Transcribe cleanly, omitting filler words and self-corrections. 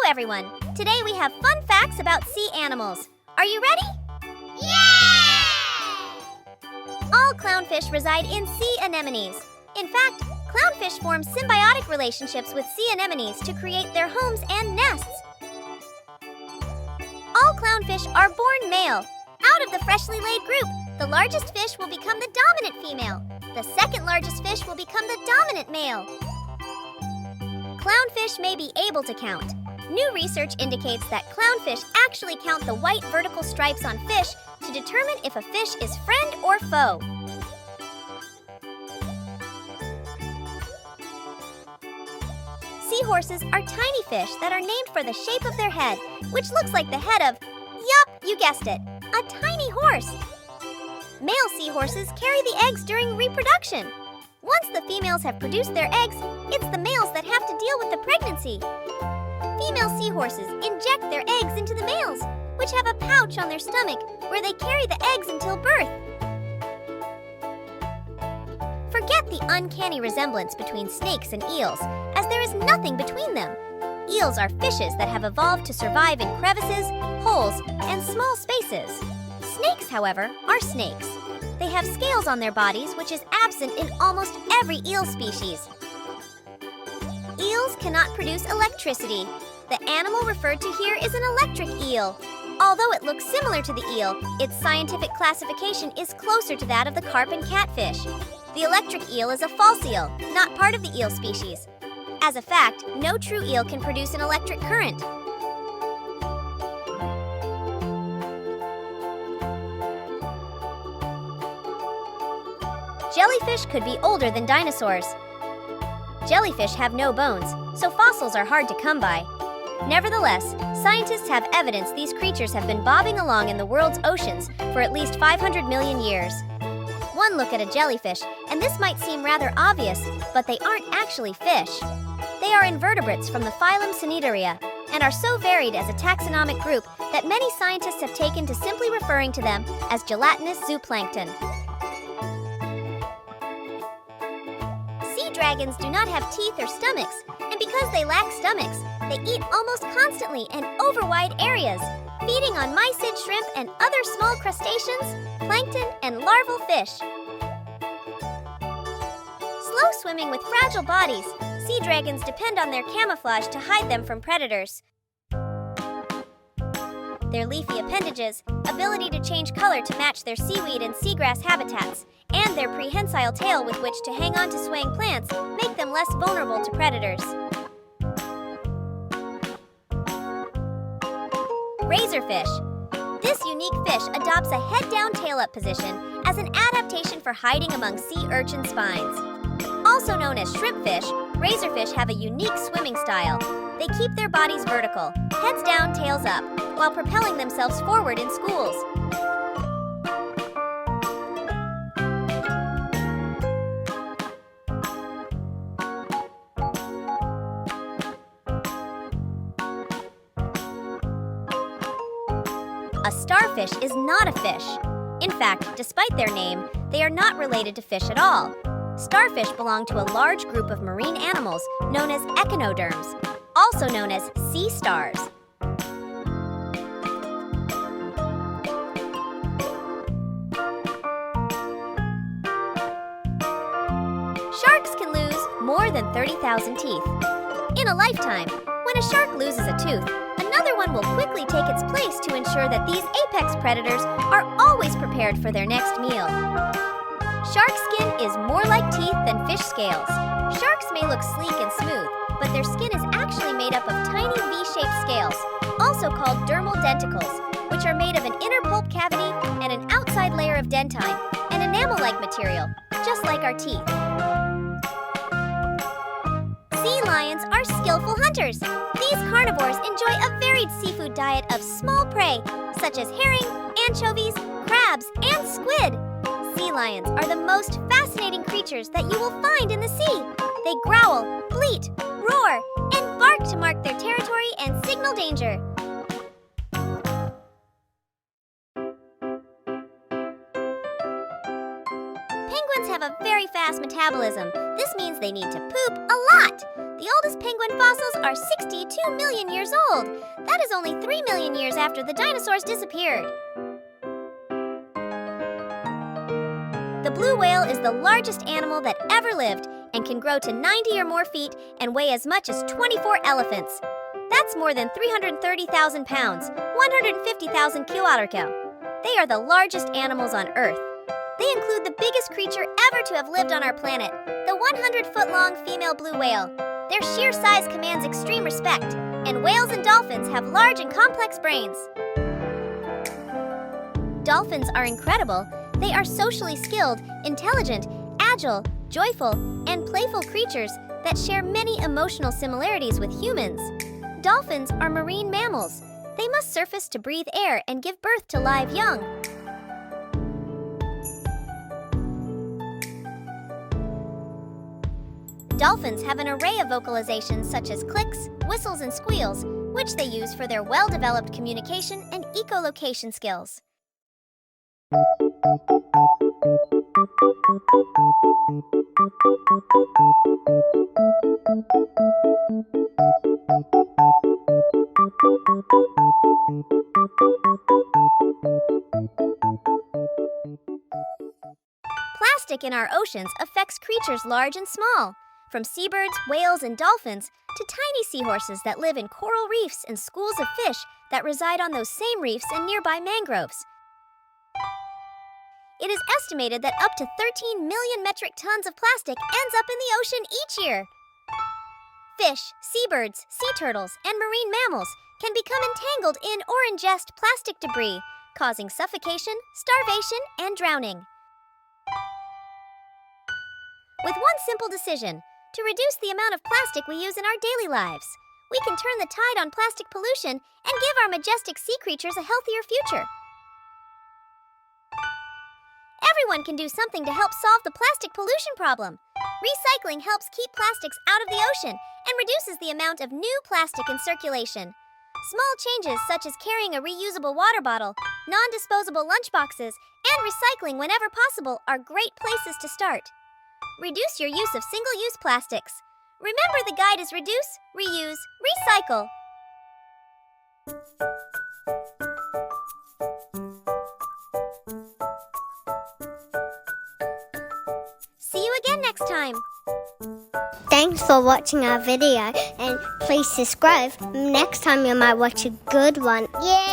everyone! Today we have fun facts about sea animals. Are you ready? Yeah! All clownfish reside in sea anemones. In fact, clownfish form symbiotic relationships with sea anemones to create their homes and nests. All clownfish are born male. Out of the freshly laid group, the largest fish will become the dominant female. The second largest fish will become the dominant male. Clownfish may be able to count. New research indicates that clownfish actually count the white vertical stripes on fish to determine if a fish is friend or foe. Seahorses are tiny fish that are named for the shape of their head, which looks like the head of, yup, you guessed it, a tiny horse. Male seahorses carry the eggs during reproduction. Once the females have produced their eggs, it's the males that have to deal with the pregnancy. Female seahorses inject their eggs into the males, which have a pouch on their stomach where they carry the eggs until birth. Forget the uncanny resemblance between snakes and eels, as there is nothing between them. Eels are fishes that have evolved to survive in crevices, holes, and small spaces. Snakes, however, are snakes. They have scales on their bodies, which is absent in almost every eel species. Eels cannot produce electricity. The animal referred to here is an electric eel. Although it looks similar to the eel, its scientific classification is closer to that of the carp and catfish. The electric eel is a false eel, not part of the eel species. As a fact, no true eel can produce an electric current. Jellyfish could be older than dinosaurs. Jellyfish have no bones, so fossils are hard to come by. Nevertheless, scientists have evidence these creatures have been bobbing along in the world's oceans for at least 500 million years. One look at a jellyfish, and this might seem rather obvious, but they aren't actually fish. They are invertebrates from the phylum Cnidaria, and are so varied as a taxonomic group that many scientists have taken to simply referring to them as gelatinous zooplankton. Sea dragons do not have teeth or stomachs, and because they lack stomachs, they eat almost constantly and over wide areas, feeding on mysid shrimp and other small crustaceans, plankton, and larval fish. Slow swimming with fragile bodies, sea dragons depend on their camouflage to hide them from predators. Their leafy appendages, ability to change color to match their seaweed and seagrass habitats, and their prehensile tail with which to hang on to swaying plants make them less vulnerable to predators. Razorfish. This unique fish adopts a head-down, tail-up position as an adaptation for hiding among sea urchin spines. Also known as shrimpfish, razorfish have a unique swimming style. They keep their bodies vertical, heads down, tails up, while propelling themselves forward in schools. A starfish is not a fish. In fact, despite their name, they are not related to fish at all. Starfish belong to a large group of marine animals known as echinoderms, also known as sea stars. Sharks can lose more than 30,000 teeth. In a lifetime, when a shark loses a tooth, another one will quickly take its place to ensure that these apex predators are always prepared for their next meal. Shark skin is more like teeth than fish scales. Sharks may look sleek and smooth, but their skin is actually made up of tiny V-shaped scales, also called dermal denticles, which are made of an inner pulp cavity and an outside layer of dentine, an enamel-like material, just like our teeth. Sea lions are skillful hunters. These carnivores enjoy a varied seafood diet of small prey, such as herring, anchovies, crabs, and squid. Sea lions are the most fascinating creatures that you will find in the sea. They growl, bleat, roar, and bark to mark their territory and signal danger. Penguins have a very fast metabolism. This means they need to poop a lot. The oldest penguin fossils are 62 million years old. That is only 3 million years after the dinosaurs disappeared. The blue whale is the largest animal that ever lived and can grow to 90 or more feet and weigh as much as 24 elephants. That's more than 330,000 pounds, 150,000 kilograms. They are the largest animals on Earth. They include the biggest creature ever to have lived on our planet, the 100-foot-long female blue whale. Their sheer size commands extreme respect, and whales and dolphins have large and complex brains. Dolphins are incredible. They are socially skilled, intelligent, agile, joyful, and playful creatures that share many emotional similarities with humans. Dolphins are marine mammals. They must surface to breathe air and give birth to live young. Dolphins have an array of vocalizations such as clicks, whistles, and squeals, which they use for their well-developed communication and echolocation skills. Plastic in our oceans affects creatures large and small, from seabirds, whales, and dolphins to tiny seahorses that live in coral reefs and schools of fish that reside on those same reefs and nearby mangroves. It is estimated that up to 13 million metric tons of plastic ends up in the ocean each year. Fish, seabirds, sea turtles, and marine mammals can become entangled in or ingest plastic debris, causing suffocation, starvation, and drowning. With one simple decision, to reduce the amount of plastic we use in our daily lives, we can turn the tide on plastic pollution and give our majestic sea creatures a healthier future. Everyone can do something to help solve the plastic pollution problem. Recycling helps keep plastics out of the ocean and reduces the amount of new plastic in circulation. Small changes such as carrying a reusable water bottle, non-disposable lunchboxes, and recycling whenever possible are great places to start. Reduce your use of single-use plastics. Remember, the guide is reduce, reuse, recycle. See you again next time. Thanks for watching our video, and please subscribe. Next time you might watch a good one. Yay!